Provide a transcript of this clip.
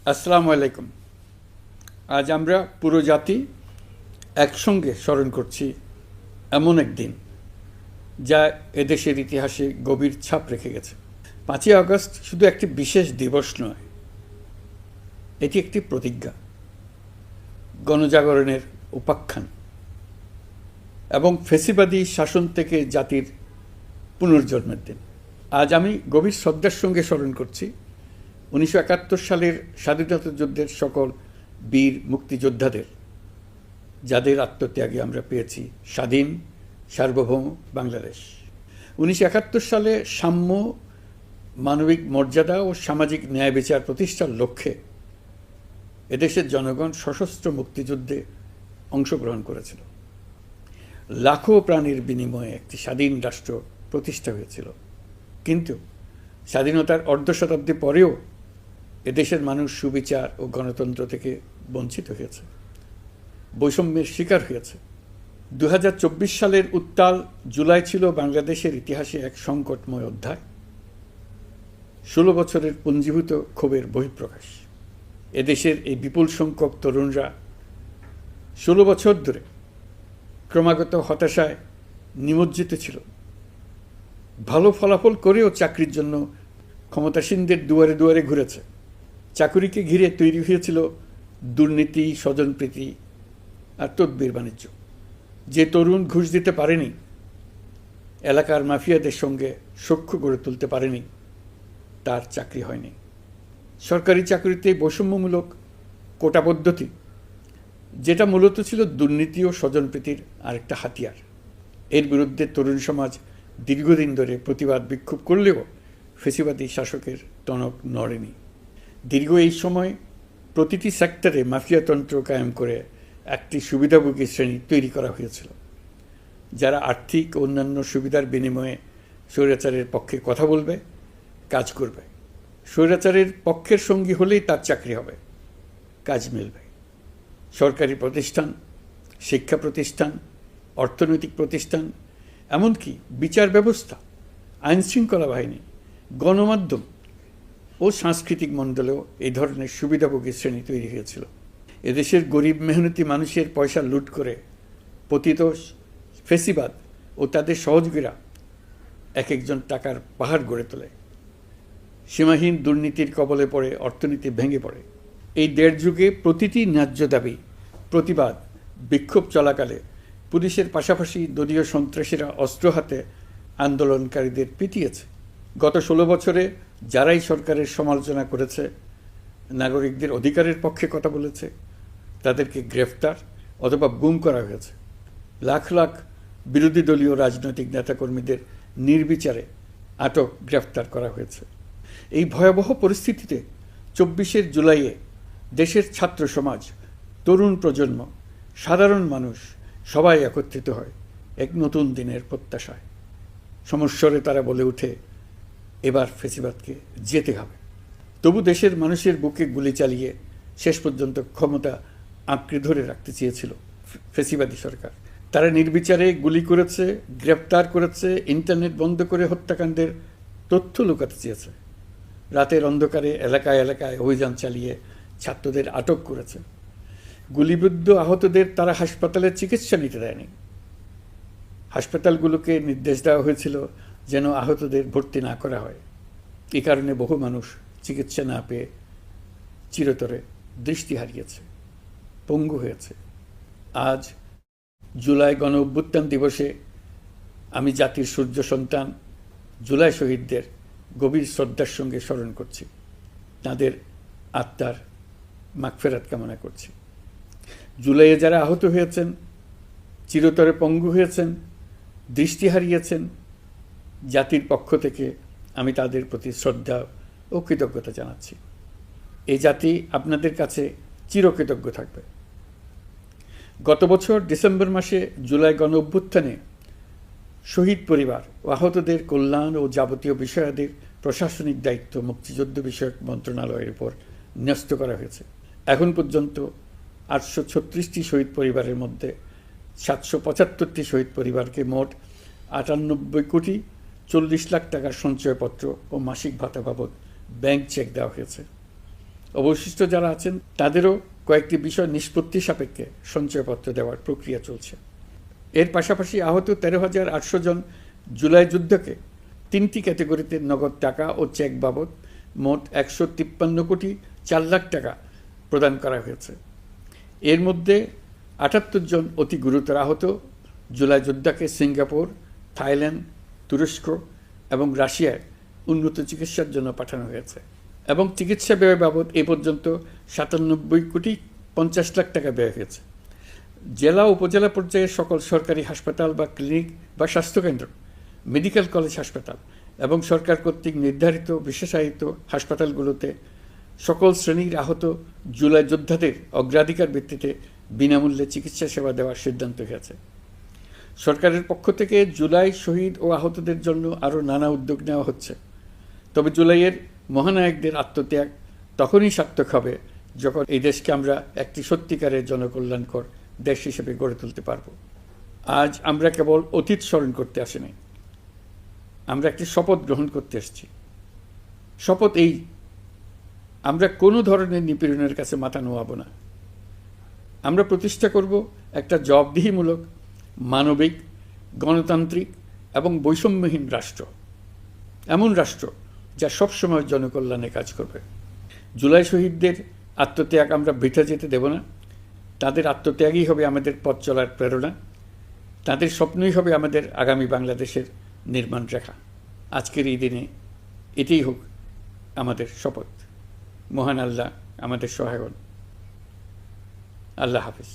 আসসালামু আলাইকুম। আজ আমরা পুরো জাতি একসঙ্গে স্মরণ করছি এমন এক দিন যা এদেশের ইতিহাসে গভীর ছাপ রেখে গেছে। 5ই আগস্ট শুধু একটি বিশেষ দিবস নয়, এটি একটি প্রতিজ্ঞা, গণজাগরণের উপাখ্যান এবং ফ্যাসিবাদী শাসন থেকে জাতির পুনর্জন্মের দিন। আজ আমি গভীর শ্রদ্ধার সঙ্গে স্মরণ করছি 1971 সালের স্বাধীনতা যুদ্ধের সকল বীর মুক্তিযোদ্ধাদের, যাদের আত্মত্যাগে আমরা পেয়েছি স্বাধীন সার্বভৌম বাংলাদেশ। 1971 সালে সাম্য, মানবিক মর্যাদা ও সামাজিক ন্যায় বিচার প্রতিষ্ঠার লক্ষ্যে এদেশের জনগণ সশস্ত্র মুক্তিযুদ্ধে অংশগ্রহণ করেছিল। লাখো প্রাণীর বিনিময়ে একটি স্বাধীন রাষ্ট্র প্রতিষ্ঠা হয়েছিল। কিন্তু স্বাধীনতার অর্ধ শতাব্দী পরেও এদেশের মানুষ সুবিচার ও গণতন্ত্র থেকে বঞ্চিত হয়েছে, বৈষম্যের শিকার হয়েছে। 2024 সালের উত্তাল জুলাই ছিল বাংলাদেশের ইতিহাসে এক সংকটময় অধ্যায়, 16 বছরের পুঞ্জীভূত ক্ষোভের বহিঃপ্রকাশ। এদেশের এই বিপুল সংখ্যক তরুণরা 16 বছর ধরে ক্রমাগত হতাশায় নিমজ্জিত ছিল। ভালো ফলাফল করেও চাকরির জন্য ক্ষমতাসীনদের দুয়ারে দুয়ারে ঘুরেছে। চাকুরিকে ঘিরে তৈরি হয়েছিল দুর্নীতি, স্বজনপ্রীতি আর তদবির বাণিজ্য। যে তরুণ ঘুষ দিতে পারেনি, এলাকার মাফিয়াদের সঙ্গে সখ্য গড়ে তুলতে পারেনি, তার চাকরি হয়নি। সরকারি চাকরিতে বৈষম্যমূলক কোটা পদ্ধতি, যেটা মূলত ছিল দুর্নীতি ও স্বজনপ্রীতির আরেকটা হাতিয়ার, এর বিরুদ্ধে তরুণ সমাজ দীর্ঘদিন ধরে প্রতিবাদ বিক্ষোভ করলেও ফ্যাসিবাদী শাসকের টনক নড়েনি। দীর্ঘ এই সময় প্রতিটি সেক্টরে মাফিয়াতন্ত্র কায়েম করে একটি সুবিধাভোগী শ্রেণী তৈরি করা হয়েছিল, যারা আর্থিক ও অন্যান্য সুবিধার বিনিময়ে স্বৈরাচারের পক্ষে কথা বলবে, কাজ করবে। স্বৈরাচারের পক্ষের সঙ্গী হলেই তার চাকরি হবে, কাজ মিলবে। সরকারি প্রতিষ্ঠান, শিক্ষা প্রতিষ্ঠান, অর্থনৈতিক প্রতিষ্ঠান, এমনকি বিচার ব্যবস্থা, আইনশৃঙ্খলা বাহিনী, গণমাধ্যম ও সাংস্কৃতিক মণ্ডলেও এই ধরনের সুবিধাভোগী শ্রেণী তৈরি হয়েছিল। এদেশের গরিব মেহনতি মানুষের পয়সা লুট করে পতিত ফ্যাসিবাদ ও তাদের সহযোগীরা এক একজন টাকার পাহাড় গড়ে তোলে। সীমাহীন দুর্নীতির কবলে পড়ে অর্থনীতি ভেঙে পড়ে। এই দেড় যুগে প্রতিটি ন্যায্য দাবি, প্রতিবাদ, বিক্ষোভ চলাকালে পুলিশের পাশাপাশি দলীয় সন্ত্রাসীরা অস্ত্র হাতে আন্দোলনকারীদের পিটিয়েছে। গত 16 বছরে যারাই সরকারের সমালোচনা করেছে, নাগরিকদের অধিকারের পক্ষে কথা বলেছে, তাদেরকে গ্রেফতার অথবা গুম করা হয়েছে। লাখ লাখ বিরোধী দলীয় রাজনৈতিক নেতাকর্মীদের নির্বিচারে আটক, গ্রেফতার করা হয়েছে। এই ভয়াবহ পরিস্থিতিতে 24 জুলাইয়ে দেশের ছাত্র সমাজ, তরুণ প্রজন্ম, সাধারণ মানুষ সবাই একত্রিত হয় এক নতুন দিনের প্রত্যাশায়। সমস্বরে তারা বলে ওঠে, এবার ফ্যাসিবাদকে যেতে হবে। তবু দেশের মানুষের বুকে গুলি চালিয়ে শেষ পর্যন্ত ক্ষমতা আঁকড়ে ধরে রাখতে চেয়েছিল ফ্যাসিবাদী সরকার। তারা নির্বিচারে গুলি করেছে, গ্রেপ্তার করেছে, ইন্টারনেট বন্ধ করে হত্যাকাণ্ডের তথ্য লুকাতে চেয়েছে। রাতের অন্ধকারে এলাকায় এলাকায় অভিযান চালিয়ে ছাত্রদের আটক করেছে। গুলিবিদ্ধ আহতদের তারা হাসপাতালে চিকিৎসা নিতে দেয়নি। হাসপাতালগুলোকে নির্দেশ দেওয়া হয়েছিল যেন আহতদের ভর্তি না করা হয়। এ কারণে বহু মানুষ চিকিৎসা না পেয়ে চিরতরে দৃষ্টি হারিয়েছে, পঙ্গু হয়েছে। আজ জুলাই গণ অভ্যুত্থান দিবসে আমি জাতির সূর্য সন্তান জুলাই শহীদদের গভীর শ্রদ্ধার সঙ্গে স্মরণ করছি, তাদের আত্মার মাগফেরাত কামনা করছি। জুলাইয়ে যারা আহত হয়েছেন, চিরতরে পঙ্গু হয়েছেন, দৃষ্টি হারিয়েছেন, জাতির পক্ষ থেকে আমি তাদের প্রতি শ্রদ্ধা ও কৃতজ্ঞতা জানাচ্ছি। এই জাতি আপনাদের কাছে চিরকৃতজ্ঞ থাকবে। গত বছর ডিসেম্বর মাসে জুলাই গণ অভ্যুত্থানে শহীদ পরিবার ও আহতদের কল্যাণ ও যাবতীয় বিষয়াদির প্রশাসনিক দায়িত্ব মুক্তিযুদ্ধ বিষয়ক মন্ত্রণালয়ের উপর ন্যস্ত করা হয়েছে। এখন পর্যন্ত 836টি শহীদ পরিবারের মধ্যে 775টি শহীদ পরিবারকে মোট 98,40,00,000 টাকার সঞ্চয়পত্র ও মাসিক ভাতা বাবদ ব্যাংক চেক দেওয়া হয়েছে। অবশিষ্ট যারা আছেন তাদেরও কয়েকটি বিষয় নিষ্পত্তি সাপেক্ষে সঞ্চয়পত্র দেওয়ার প্রক্রিয়া চলছে। এর পাশাপাশি আহত 13,800 জন জুলাই যুদ্ধকে 3টি ক্যাটাগরিতে নগদ টাকা ও চেক বাবদ মোট 153 কোটি 4 লাখ টাকা প্রদান করা হয়েছে। এর মধ্যে 78 জন অতি গুরুতর আহত জুলাই যোদ্ধাকে সিঙ্গাপুর, থাইল্যান্ড, তুরস্ক এবং রাশিয়ায় উন্নত চিকিৎসার জন্য পাঠানো হয়েছে এবং চিকিৎসা ব্যয় বাবদ এ পর্যন্ত 97 কোটি 50 লাখ টাকা ব্যয় হয়েছে। জেলা উপজেলা পর্যায়ে সকল সরকারি হাসপাতাল বা ক্লিনিক বা স্বাস্থ্যকেন্দ্র, মেডিকেল কলেজ হাসপাতাল এবং সরকার কর্তৃক নির্ধারিত বিশেষায়িত হাসপাতালগুলোতে সকল শ্রেণীর আহত জুলাই যোদ্ধাদের অগ্রাধিকার ভিত্তিতে বিনামূল্যে চিকিৎসা সেবা দেওয়ার সিদ্ধান্ত হয়েছে। সরকারের পক্ষ থেকে জুলাই শহীদ ও আহতদের জন্য আরও নানা উদ্যোগ নেওয়া হচ্ছে। তবে জুলাইয়ের মহানায়কদের আত্মত্যাগ তখনই সার্থক হবে যখন এই দেশকে আমরা একটি সত্যিকারের জনকল্যাণকর দেশ হিসেবে গড়ে তুলতে পারব। আজ আমরা কেবল অতীত স্মরণ করতে আসিনি, আমরা একটি শপথ গ্রহণ করতে এসেছি। শপথ এই, আমরা কোনো ধরনের নিপীড়নের কাছে মাথা নোয়াব না। আমরা প্রতিষ্ঠা করব একটা জবাবদিহিমূলক, মানবিক, গণতান্ত্রিক এবং বৈষম্যহীন রাষ্ট্র, এমন রাষ্ট্র যা সবসময় জনকল্যাণে কাজ করবে। জুলাই শহীদদের আত্মত্যাগ আমরা বৃথা যেতে দেব না। তাদের আত্মত্যাগই হবে আমাদের পথ চলার প্রেরণা, তাদের স্বপ্নই হবে আমাদের আগামী বাংলাদেশের নির্মাণ রেখা। আজকের এই দিনে এটাই হোক আমাদের শপথ। মহান আল্লাহ আমাদের সহায় হন। আল্লাহ হাফিজ।